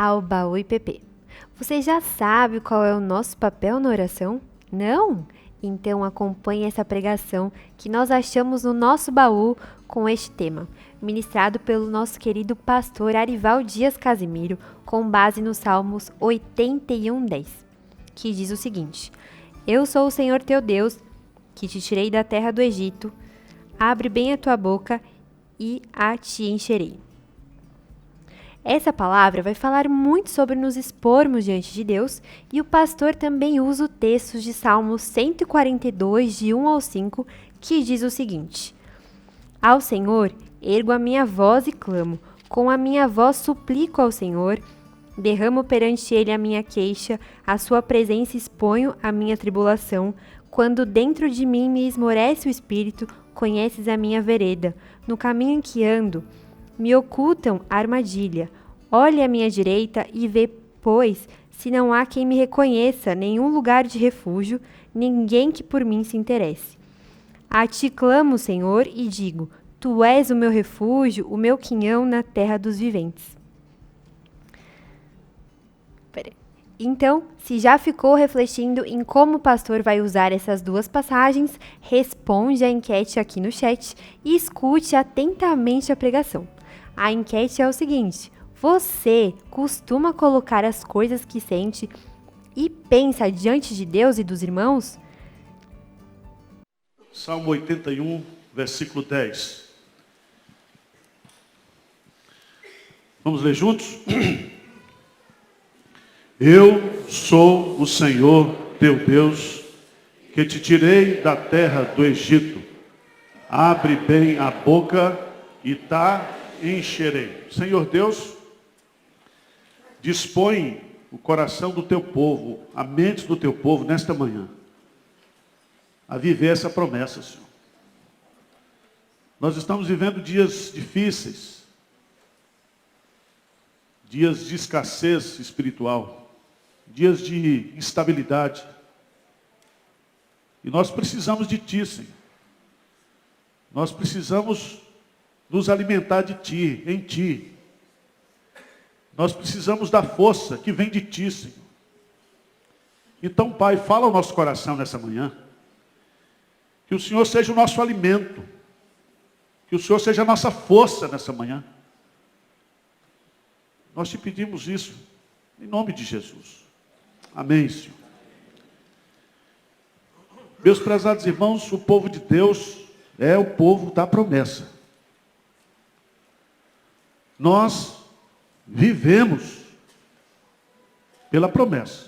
ao Baú IPP. Você já sabe qual é o nosso papel na oração? Não? Então acompanhe essa pregação que nós achamos no nosso baú com este tema, ministrado pelo nosso querido pastor Arival Dias Casimiro, com base nos Salmos 81:10, que diz o seguinte: Eu sou o Senhor teu Deus, que te tirei da terra do Egito. Abre bem a tua boca e a te encherei. Essa palavra vai falar muito sobre nos expormos diante de Deus, e o pastor também usa o texto de Salmos 142, de 1 ao 5, que diz o seguinte: Ao Senhor ergo a minha voz e clamo, com a minha voz suplico ao Senhor, derramo perante Ele a minha queixa, à sua presença exponho a minha tribulação. Quando dentro de mim me esmorece o espírito, conheces a minha vereda. No caminho em que ando, me ocultam armadilha. Olhe à minha direita e vê, pois, se não há quem me reconheça, nenhum lugar de refúgio, ninguém que por mim se interesse. A ti clamo, Senhor, e digo, tu és o meu refúgio, o meu quinhão na terra dos viventes. Então, se já ficou refletindo em como o pastor vai usar essas duas passagens, responde a enquete aqui no chat e escute atentamente a pregação. A enquete é o seguinte: você costuma colocar as coisas que sente e pensa diante de Deus e dos irmãos? Salmo 81, versículo 10. Vamos ler juntos? Eu sou o Senhor teu Deus, que te tirei da terra do Egito. Abre bem a boca e te encherei. Senhor Deus, dispõe o coração do teu povo, a mente do teu povo nesta manhã, a viver essa promessa, Senhor. Nós estamos vivendo dias difíceis, dias de escassez espiritual, dias de instabilidade. E nós precisamos de Ti, Senhor. Nós precisamos nos alimentar de Ti, em Ti. Nós precisamos da força que vem de Ti, Senhor. Então, Pai, fala ao nosso coração nessa manhã. Que o Senhor seja o nosso alimento. Que o Senhor seja a nossa força nessa manhã. Nós te pedimos isso, em nome de Jesus. Amém, Senhor. Meus prezados irmãos, o povo de Deus é o povo da promessa. Nós vivemos pela promessa.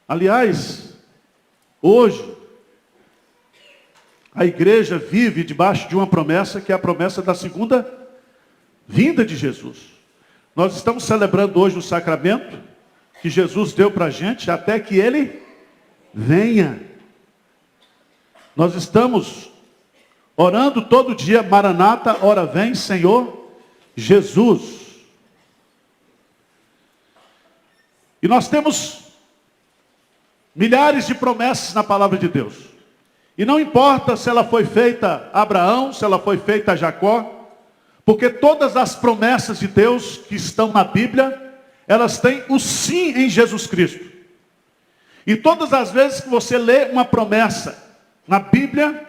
Aliás, hoje, a igreja vive debaixo de uma promessa, que é a promessa da segunda vinda de Jesus. Nós estamos celebrando hoje o sacramento que Jesus deu para a gente até que Ele venha. Nós estamos orando todo dia, Maranata, ora vem, Senhor Jesus. E nós temos milhares de promessas na palavra de Deus. E não importa se ela foi feita a Abraão, se ela foi feita a Jacó, porque todas as promessas de Deus que estão na Bíblia, elas têm o sim em Jesus Cristo. E todas as vezes que você lê uma promessa na Bíblia,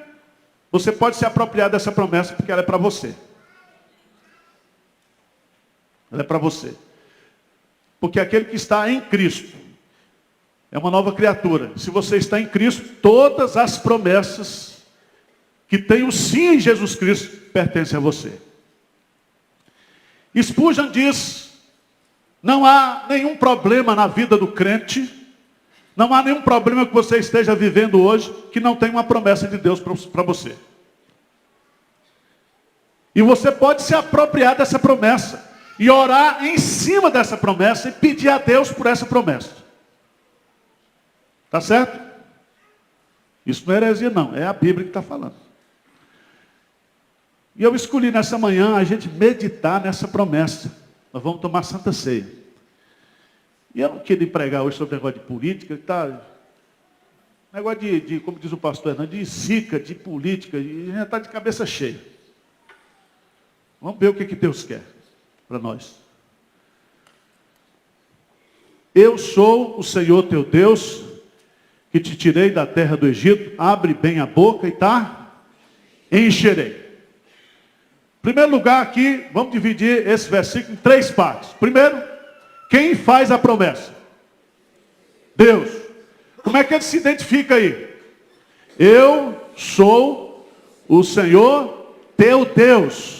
você pode se apropriar dessa promessa, porque ela é para você. Ela é para você. Porque aquele que está em Cristo é uma nova criatura. Se você está em Cristo, todas as promessas que têm o sim em Jesus Cristo pertencem a você. Spurgeon diz: não há nenhum problema na vida do crente, não há nenhum problema que você esteja vivendo hoje que não tenha uma promessa de Deus para você. E você pode se apropriar dessa promessa e orar em cima dessa promessa e pedir a Deus por essa promessa. Tá certo? Isso não é heresia, não. É a Bíblia que está falando. E eu escolhi nessa manhã a gente meditar nessa promessa. Nós vamos tomar Santa Ceia. E eu não queria pregar hoje sobre o negócio de política, tá? Negócio como diz o pastor Hernando, de zica, de política, e a gente está de cabeça cheia. Vamos ver o que Deus quer para nós. Eu sou o Senhor teu Deus, que te tirei da terra do Egito. Abre bem a boca e encherei. Em primeiro lugar aqui, vamos dividir esse versículo em 3 partes. Primeiro, quem faz a promessa? Deus. Como é que ele se identifica aí? Eu sou o Senhor teu Deus.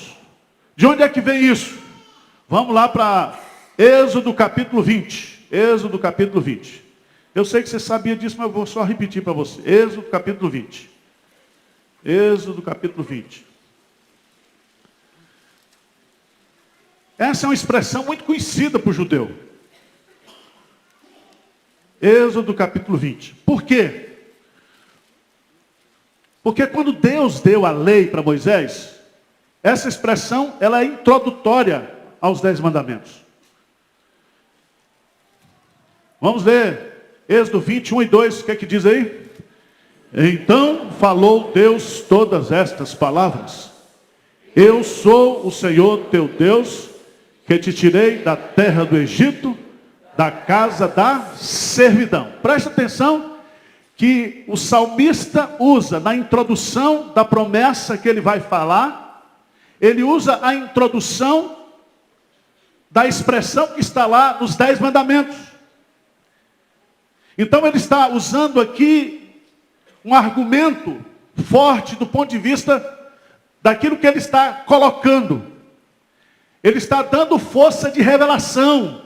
De onde é que vem isso? Vamos lá para Êxodo capítulo 20. Êxodo capítulo 20. Eu sei que você sabia disso, mas eu vou só repetir para você. Êxodo capítulo 20. Êxodo capítulo 20. Essa é uma expressão muito conhecida para o judeu. Êxodo capítulo 20. Por quê? Porque quando Deus deu a lei para Moisés, essa expressão ela é introdutória aos 10 mandamentos. Vamos ler Êxodo 21 e 2, o que é que diz aí? Então falou Deus todas estas palavras. Eu sou o Senhor teu Deus, que te tirei da terra do Egito, da casa da servidão. Presta atenção que o salmista usa na introdução da promessa que ele vai falar, ele usa a introdução da expressão que está lá nos 10 mandamentos. Então ele está usando aqui um argumento forte do ponto de vista daquilo que ele está colocando. Ele está dando força de revelação.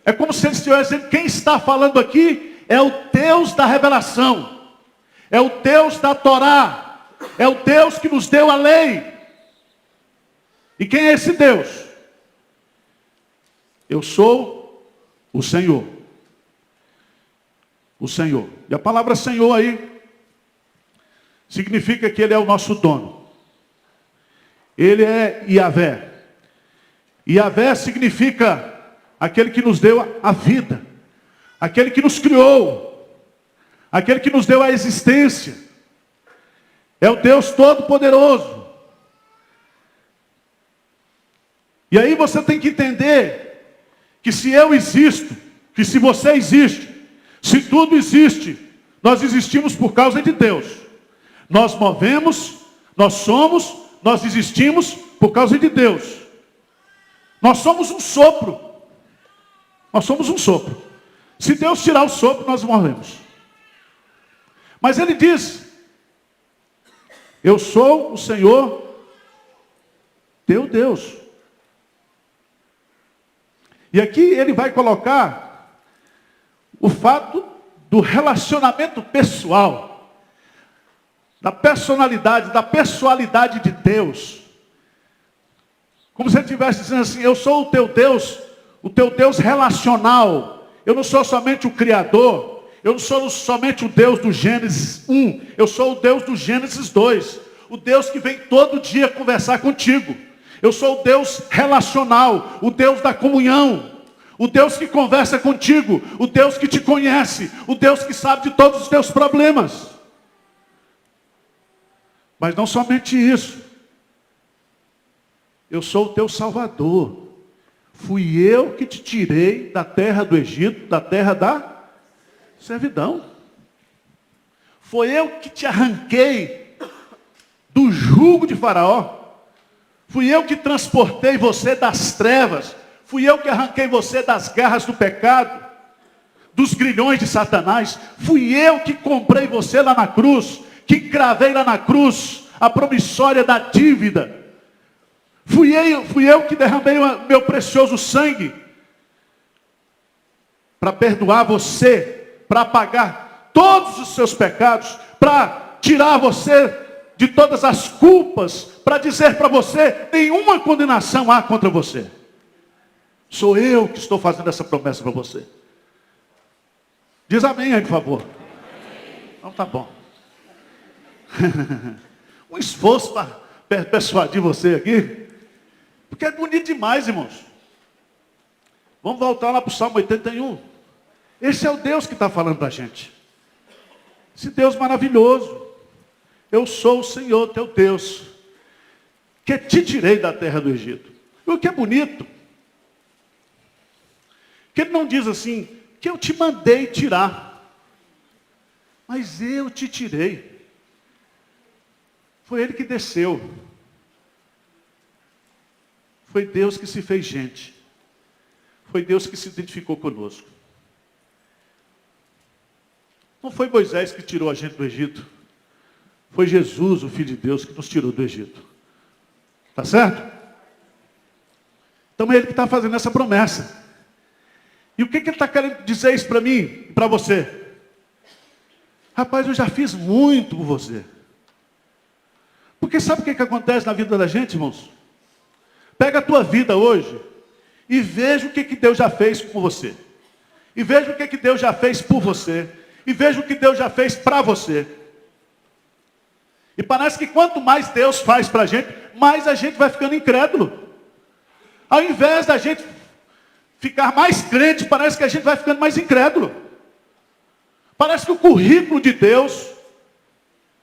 É como se ele estivesse dizendo, quem está falando aqui é o Deus da revelação. É o Deus da Torá. É o Deus que nos deu a lei. E quem é esse Deus? Eu sou o Senhor. O Senhor. E a palavra Senhor aí significa que Ele é o nosso dono. Ele é Yahvé. Yahvé significa aquele que nos deu a vida. Aquele que nos criou. Aquele que nos deu a existência. É o Deus Todo-Poderoso. E aí você tem que entender que se eu existo, que se você existe, se tudo existe, nós existimos por causa de Deus. Nós movemos, nós somos, nós existimos por causa de Deus. Nós somos um sopro. Nós somos um sopro. Se Deus tirar o sopro, nós morremos. Mas ele diz, eu sou o Senhor teu Deus. E aqui ele vai colocar o fato do relacionamento pessoal, da personalidade, da pessoalidade de Deus. Como se ele estivesse dizendo assim, eu sou o teu Deus relacional. Eu não sou somente o Criador, eu não sou somente o Deus do Gênesis 1, eu sou o Deus do Gênesis 2, o Deus que vem todo dia conversar contigo. Eu sou o Deus relacional, o Deus da comunhão, o Deus que conversa contigo, o Deus que te conhece, o Deus que sabe de todos os teus problemas. Mas não somente isso. Eu sou o teu Salvador. Fui eu que te tirei da terra do Egito, da terra da servidão. Foi eu que te arranquei do jugo de Faraó. Fui eu que transportei você das trevas. Fui eu que arranquei você das garras do pecado, dos grilhões de Satanás. Fui eu que comprei você lá na cruz, que cravei lá na cruz a promissória da dívida. Fui eu que derramei o meu precioso sangue para perdoar você, para apagar todos os seus pecados, para tirar você de todas as culpas, para dizer para você, nenhuma condenação há contra você. Sou eu que estou fazendo essa promessa para você. Diz amém aí, por favor. Então tá bom. Um esforço para persuadir você aqui. Porque é bonito demais, irmãos. Vamos voltar lá para o Salmo 81. Esse é o Deus que está falando para a gente. Esse Deus maravilhoso. Eu sou o Senhor teu Deus, que te tirei da terra do Egito. E o que é bonito, que ele não diz assim, que eu te mandei tirar, mas eu te tirei. Foi ele que desceu. Foi Deus que se fez gente. Foi Deus que se identificou conosco. Não foi Moisés que tirou a gente do Egito. Foi Jesus, o Filho de Deus, que nos tirou do Egito. Tá certo? Então é ele que está fazendo essa promessa. E o que ele está querendo dizer isso para mim e para você? Rapaz, eu já fiz muito por você. Porque sabe o que acontece na vida da gente, irmãos? Pega a tua vida hoje e veja o que Deus já fez por você. E veja o que Deus já fez por você. E veja o que Deus já fez para você. E parece que quanto mais Deus faz para a gente, mais a gente vai ficando incrédulo. Ao invés da gente ficar mais crente, parece que a gente vai ficando mais incrédulo. Parece que o currículo de Deus,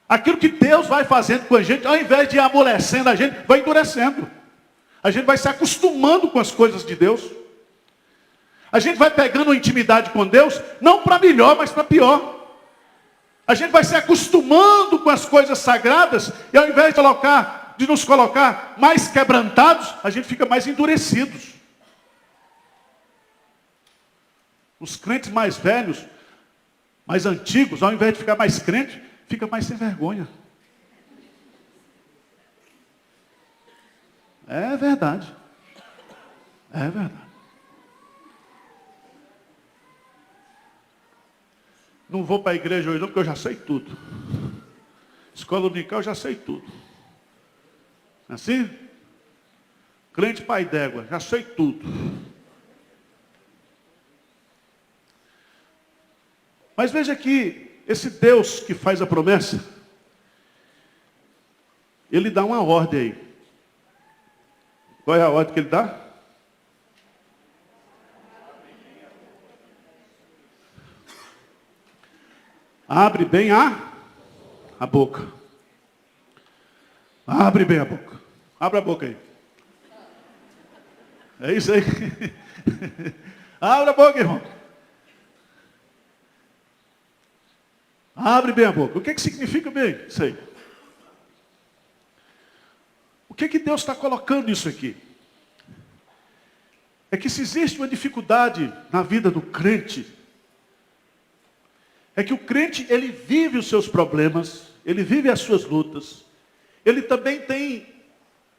aquilo que Deus vai fazendo com a gente, ao invés de ir amolecendo a gente, vai endurecendo. A gente vai se acostumando com as coisas de Deus. A gente vai pegando uma intimidade com Deus, não para melhor, mas para pior. A gente vai se acostumando com as coisas sagradas, e ao invés de nos colocar mais quebrantados, a gente fica mais endurecidos. Os crentes mais velhos, mais antigos, ao invés de ficar mais crente, fica mais sem vergonha. É verdade. É verdade. Não vou para a igreja hoje não, porque eu já sei tudo. Escola dominical eu já sei tudo. Assim? Crente pai d'égua, já sei tudo. Mas veja que esse Deus que faz a promessa, ele dá uma ordem aí. Qual é a ordem que ele dá? Abre bem a boca. Abre bem a boca. Abre a boca aí. É isso aí. Abre a boca, irmão. Abre bem a boca. O que significa bem isso aí? O que Deus está colocando isso aqui? É que se existe uma dificuldade na vida do crente, é que o crente, ele vive os seus problemas, ele vive as suas lutas, ele também tem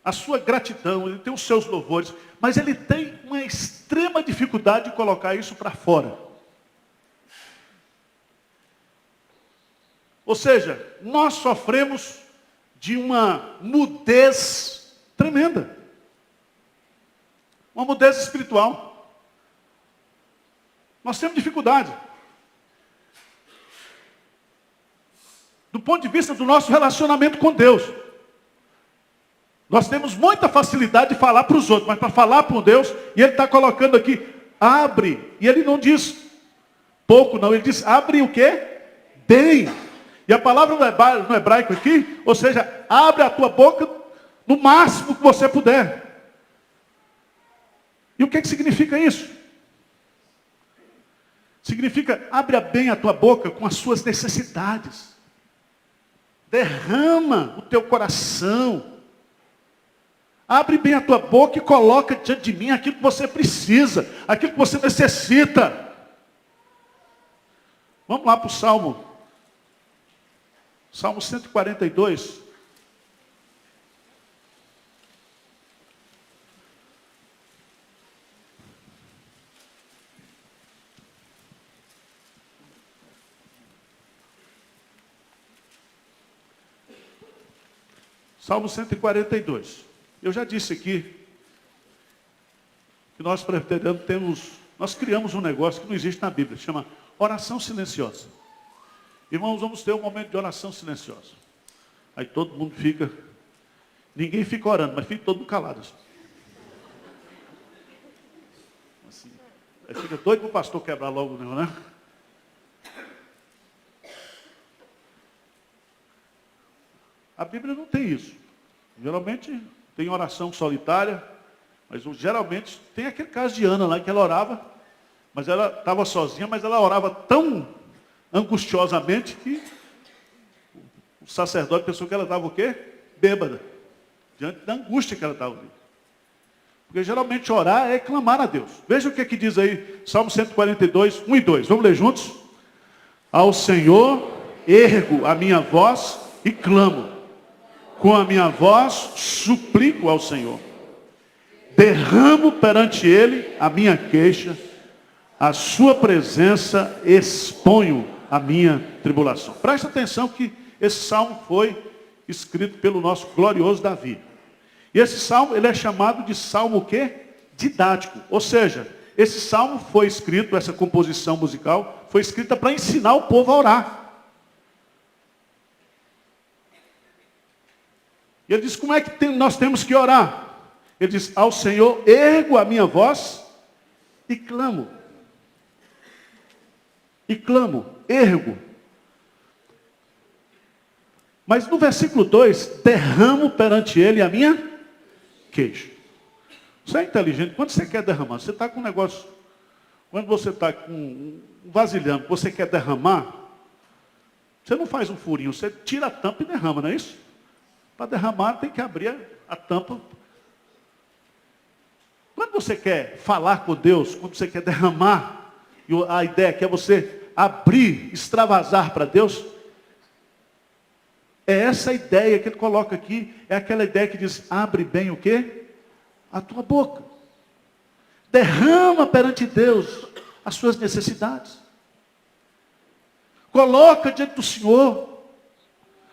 a sua gratidão, ele tem os seus louvores, mas ele tem uma extrema dificuldade de colocar isso para fora. Ou seja, nós sofremos de uma mudez tremenda. Uma mudez espiritual. Nós temos dificuldade. Do ponto de vista do nosso relacionamento com Deus. Nós temos muita facilidade de falar para os outros, mas para falar para Deus, e Ele está colocando aqui, abre, e Ele não diz pouco não, Ele diz, abre o quê? Bem. E a palavra no hebraico aqui, ou seja, abre a tua boca no máximo que você puder. E o que significa isso? Significa, abre bem a tua boca com as suas necessidades. Derrama o teu coração. Abre bem a tua boca e coloca diante de mim aquilo que você precisa, aquilo que você necessita. Vamos lá para o Salmo. Salmo 142. Salmo 142. Eu já disse aqui que nós criamos um negócio que não existe na Bíblia, chama oração silenciosa. Irmãos, vamos ter um momento de oração silenciosa. Aí todo mundo fica, ninguém fica orando, mas fica todo mundo calado. Assim, aí fica doido para o pastor quebrar logo o negócio, né? A Bíblia não tem isso. Geralmente tem oração solitária, mas geralmente tem aquele caso de Ana lá, que ela orava, mas ela estava sozinha, mas ela orava tão angustiosamente que o sacerdote pensou que ela estava o quê? Bêbada, diante da angústia que ela estava ali. Porque geralmente orar é clamar a Deus. Veja o que aqui diz aí, Salmo 142, 1 e 2. Vamos ler juntos? Ao Senhor ergo a minha voz e clamo. Com a minha voz suplico ao Senhor. Derramo perante Ele a minha queixa. A sua presença exponho a minha tribulação. Presta atenção que esse salmo foi escrito pelo nosso glorioso Davi. E esse salmo, ele é chamado de salmo o quê? Didático. Ou seja, esse salmo foi escrito, essa composição musical, foi escrita para ensinar o povo a orar. E ele diz, como é que nós temos que orar? Ele diz, ao Senhor ergo a minha voz e clamo. E clamo, ergo. Mas no versículo 2, derramo perante Ele a minha queixa. Você é inteligente, quando você quer derramar, você está com um negócio, quando você está com um vasilhame, você quer derramar, você não faz um furinho, você tira a tampa e derrama, não é isso? Para derramar tem que abrir a tampa. Quando você quer falar com Deus, quando você quer derramar, e a ideia que é você abrir, extravasar para Deus, é essa ideia que ele coloca aqui, é aquela ideia que diz, abre bem o quê? A tua boca. Derrama perante Deus as suas necessidades. Coloca diante do Senhor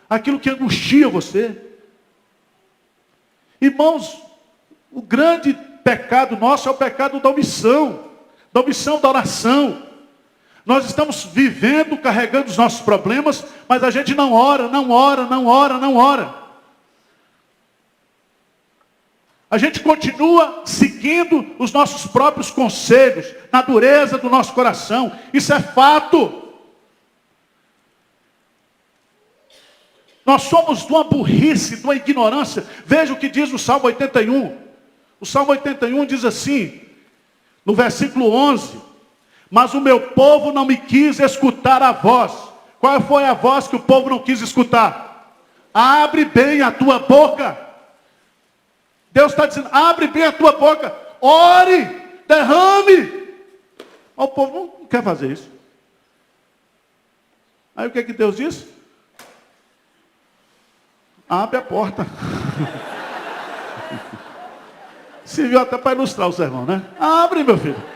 aquilo que angustia você. Irmãos, o grande pecado nosso é o pecado da omissão da oração. Nós estamos vivendo, carregando os nossos problemas, mas a gente não ora. A gente continua seguindo os nossos próprios conselhos, na dureza do nosso coração. Isso é fato. Nós somos de uma burrice, de uma ignorância. Veja o que diz o Salmo 81. O Salmo 81 diz assim, no versículo 11... Mas o meu povo não me quis escutar a voz. Qual foi a voz que o povo não quis escutar? Abre bem a tua boca. Deus está dizendo, abre bem a tua boca. Ore, derrame. O povo não quer fazer isso. Aí o que é que Deus diz? Abre a porta. Se viu até para ilustrar o sermão, né? Abre, meu filho.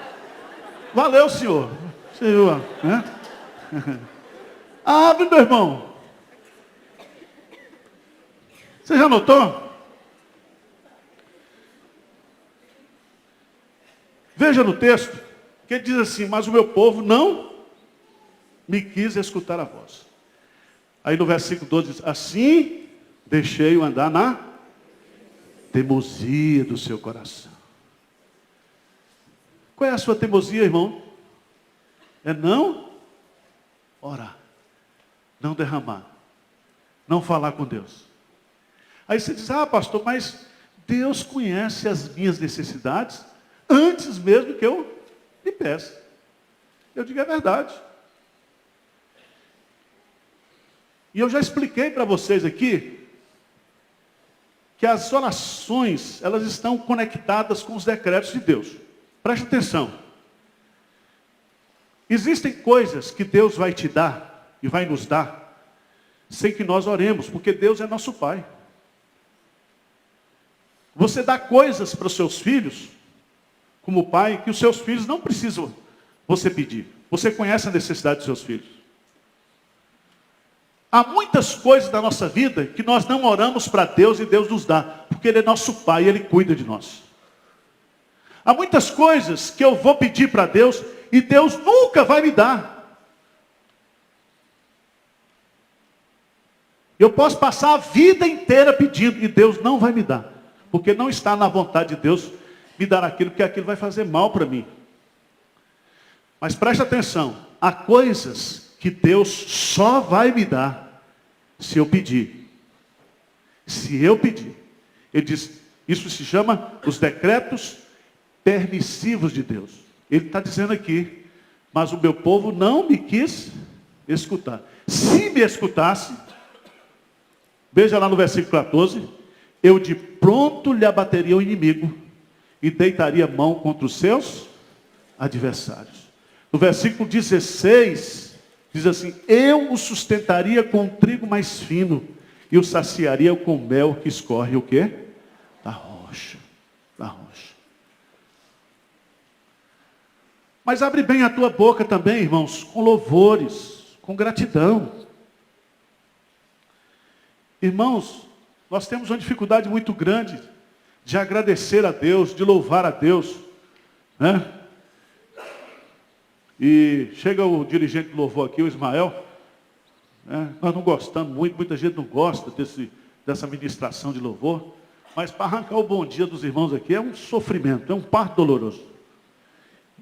Valeu, Senhor. Você viu, né? Abre, meu irmão. Você já notou? Veja no texto, que ele diz assim, mas o meu povo não me quis escutar a voz. Aí no versículo 12 diz, assim deixei-o andar na teimosia do seu coração. Qual é a sua teimosia, irmão? É não orar, não derramar, não falar com Deus. Aí você diz, pastor, mas Deus conhece as minhas necessidades antes mesmo que eu lhe peça. Eu digo, é verdade. E eu já expliquei para vocês aqui que as orações, elas estão conectadas com os decretos de Deus. Preste atenção. Existem coisas que Deus vai te dar e vai nos dar sem que nós oremos, porque Deus é nosso Pai. Você dá coisas para os seus filhos, como pai, que os seus filhos não precisam você pedir. Você conhece a necessidade dos seus filhos. Há muitas coisas da nossa vida que nós não oramos para Deus e Deus nos dá, porque Ele é nosso Pai e Ele cuida de nós. Há muitas coisas que eu vou pedir para Deus e Deus nunca vai me dar. Eu posso passar a vida inteira pedindo e Deus não vai me dar. Porque não está na vontade de Deus me dar aquilo, porque aquilo vai fazer mal para mim. Mas preste atenção, há coisas que Deus só vai me dar se eu pedir. Se eu pedir. Ele diz, Isso se chama os decretos permissivos de Deus. Ele está dizendo aqui, mas o meu povo não me quis escutar. Se me escutasse, veja lá no versículo 14, eu de pronto lhe abateria o inimigo e deitaria mão contra os seus adversários. No versículo 16, diz assim, eu o sustentaria com trigo mais fino e o saciaria com mel que escorre o quê? Da rocha. Da rocha. Mas abre bem a tua boca também, irmãos, com louvores, com gratidão. Irmãos, nós temos uma dificuldade muito grande de agradecer a Deus, de louvar a Deus, né? E chega o dirigente do louvor aqui, o Ismael, né? Nós não gostamos muito, muita gente não gosta dessa ministração de louvor, mas para arrancar o bom dia dos irmãos aqui é um sofrimento, é um parto doloroso.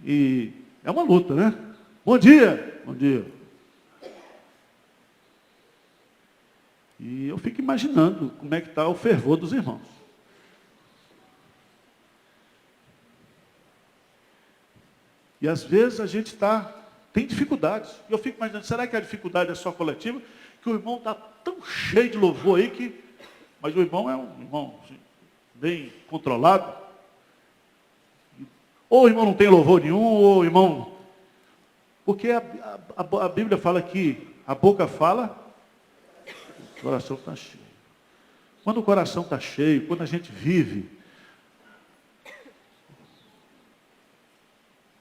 E é uma luta, né? Bom dia! Bom dia! E eu fico imaginando como é que está o fervor dos irmãos. E às vezes a gente tem dificuldades. E eu fico imaginando, será que a dificuldade é só coletiva? Que o irmão está tão cheio de louvor aí que... Mas o irmão é um irmão assim, bem controlado. Ou o irmão não tem louvor nenhum, ou o irmão... Porque a Bíblia fala que a boca fala, o coração está cheio. Quando o coração está cheio, quando a gente vive,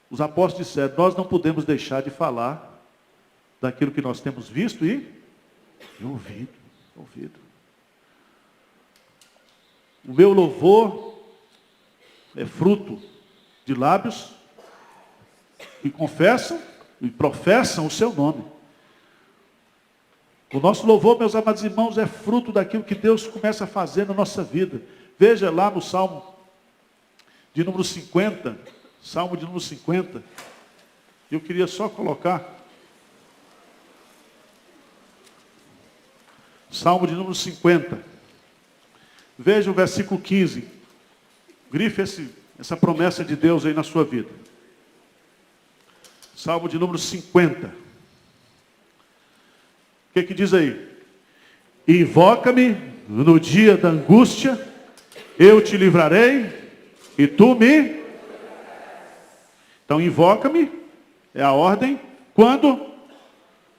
os apóstolos disseram, nós não podemos deixar de falar daquilo que nós temos visto e ouvido. O meu louvor é fruto de lábios que confessam e professam o seu nome. O nosso louvor, meus amados irmãos, é fruto daquilo que Deus começa a fazer na nossa vida. Veja lá no Salmo de número 50. Salmo de número 50. Eu queria só colocar. Salmo de número 50. Veja o versículo 15. Grife essa promessa de Deus aí na sua vida. Salmo de número 50. O que diz aí? Invoca-me no dia da angústia, eu te livrarei e tu me... Então, invoca-me, é a ordem, quando?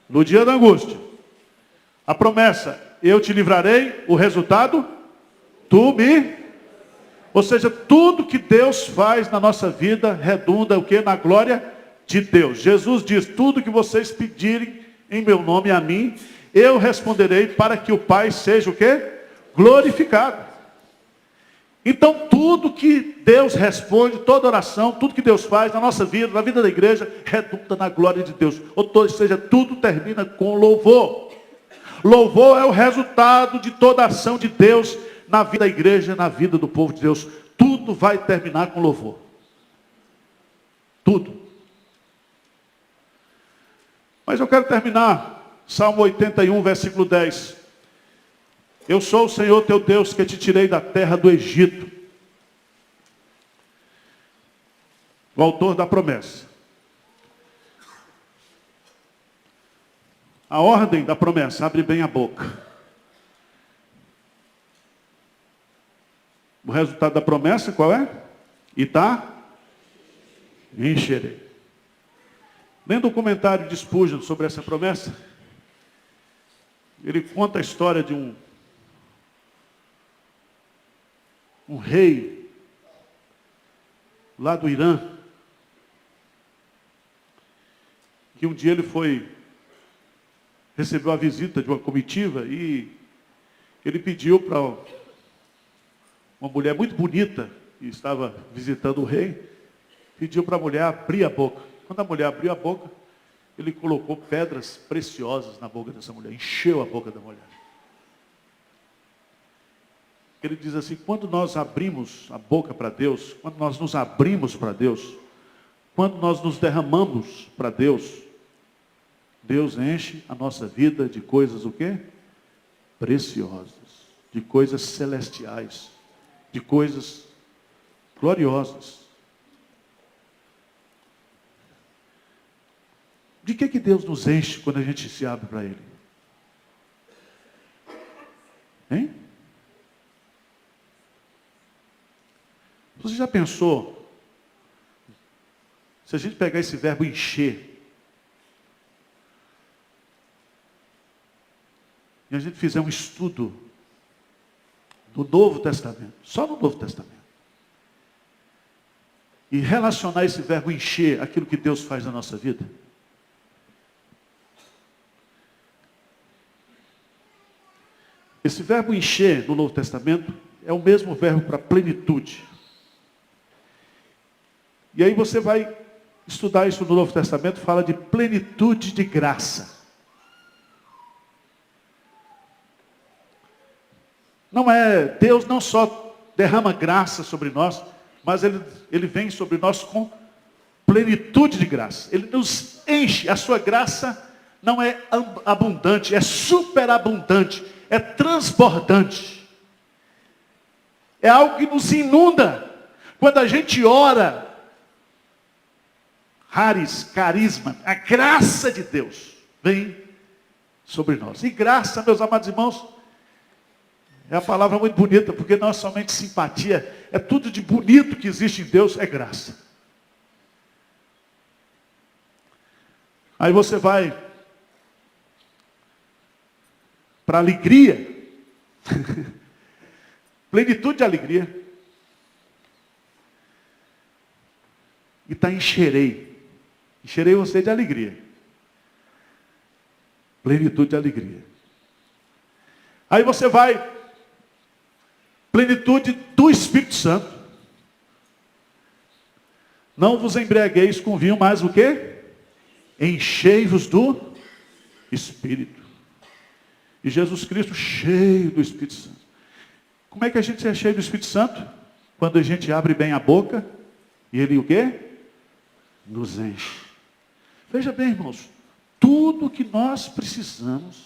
No dia da angústia. A promessa, eu te livrarei, o resultado, tu me... Ou seja, tudo que Deus faz na nossa vida redunda o quê? Na glória de Deus. Jesus diz, tudo que vocês pedirem em meu nome a mim, eu responderei para que o Pai seja o quê? Glorificado. Então, tudo que Deus responde, toda oração, tudo que Deus faz na nossa vida, na vida da igreja, redunda na glória de Deus. Ou seja, tudo termina com louvor. Louvor é o resultado de toda a ação de Deus na vida da igreja, na vida do povo de Deus. Tudo vai terminar com louvor. Tudo. Mas eu quero terminar, Salmo 81, versículo 10. Eu sou o Senhor teu Deus que te tirei da terra do Egito. O autor da promessa. A ordem da promessa, abre bem a boca. O resultado da promessa qual é? Encherei. Lendo o comentário de Spurgeon sobre essa promessa, ele conta a história de um rei lá do Irã, que um dia ele recebeu a visita de uma comitiva e ele pediu para uma mulher muito bonita, que estava visitando o rei, pediu para a mulher abrir a boca. Quando a mulher abriu a boca, ele colocou pedras preciosas na boca dessa mulher, encheu a boca da mulher. Ele diz assim, quando nós abrimos a boca para Deus, quando nós nos abrimos para Deus, quando nós nos derramamos para Deus, Deus enche a nossa vida de coisas o quê? Preciosas, de coisas celestiais. de coisas gloriosas. De que Deus nos enche quando a gente se abre para Ele? Hein? Você já pensou, se a gente pegar esse verbo encher, e a gente fizer um estudo do Novo Testamento, só no Novo Testamento, e relacionar esse verbo encher àquilo que Deus faz na nossa vida? Esse verbo encher no Novo Testamento é o mesmo verbo para plenitude. E aí você vai estudar isso no Novo Testamento, fala de plenitude de graça. Deus não só derrama graça sobre nós, mas Ele vem sobre nós com plenitude de graça. Ele nos enche, a sua graça não é abundante, é superabundante, é transbordante. É algo que nos inunda. Quando a gente ora, carisma, a graça de Deus vem sobre nós. E graça, meus amados irmãos, é uma palavra muito bonita, porque não é somente simpatia, é tudo de bonito que existe em Deus, é graça. Aí você vai para alegria, plenitude de alegria, e está encherei você de alegria, plenitude de alegria. Aí você vai, plenitude do Espírito Santo. Não vos embriagueis com vinho, mas o quê? Enchei-vos do Espírito. E Jesus Cristo cheio do Espírito Santo. Como é que a gente é cheio do Espírito Santo? Quando a gente abre bem a boca e Ele o quê? Nos enche. Veja bem, irmãos, tudo que nós precisamos,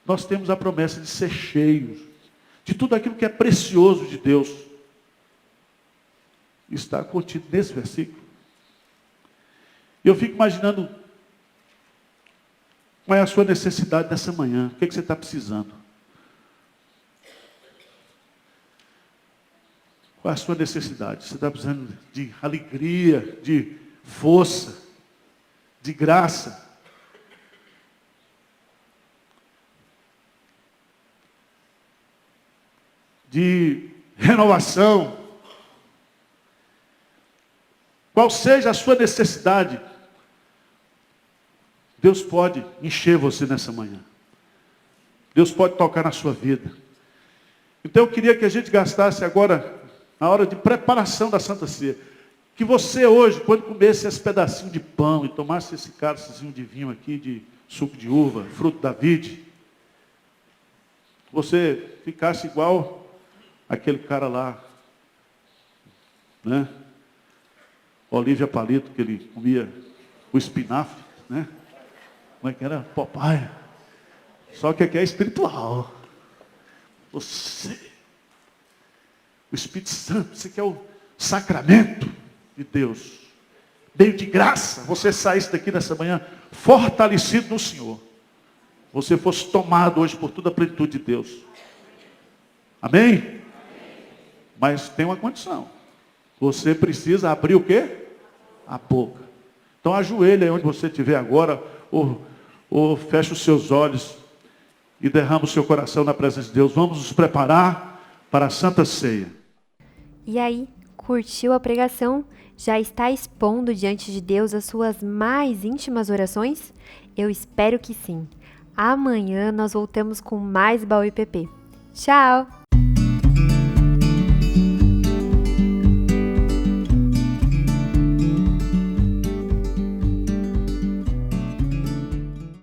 nós temos a promessa de ser cheios de tudo aquilo que é precioso de Deus. Está contido nesse versículo. E eu fico imaginando qual é a sua necessidade dessa manhã. O que você está precisando? Qual é a sua necessidade? Você está precisando de alegria, de força, de graça. De renovação. Qual seja a sua necessidade, Deus pode encher você nessa manhã. Deus pode tocar na sua vida. Então eu queria que a gente gastasse agora, na hora de preparação da Santa Ceia, que você hoje, quando comesse esse pedacinho de pão e tomasse esse cálicezinho de vinho aqui, de suco de uva, fruto da vide, você ficasse igual aquele cara lá, né? Olívia Palito, que ele comia o espinafre, né? Como é que era? Popeye. Só que aqui é espiritual. Você, o Espírito Santo, você quer o sacramento de Deus. Meio de graça, você saísse daqui nessa manhã fortalecido no Senhor. Você fosse tomado hoje por toda a plenitude de Deus. Amém? Mas tem uma condição. Você precisa abrir o quê? A boca. Então ajoelha aí onde você estiver agora, ou feche os seus olhos e derrama o seu coração na presença de Deus. Vamos nos preparar para a Santa Ceia. E aí, curtiu a pregação? Já está expondo diante de Deus as suas mais íntimas orações? Eu espero que sim. Amanhã nós voltamos com mais Baú IPP. Tchau!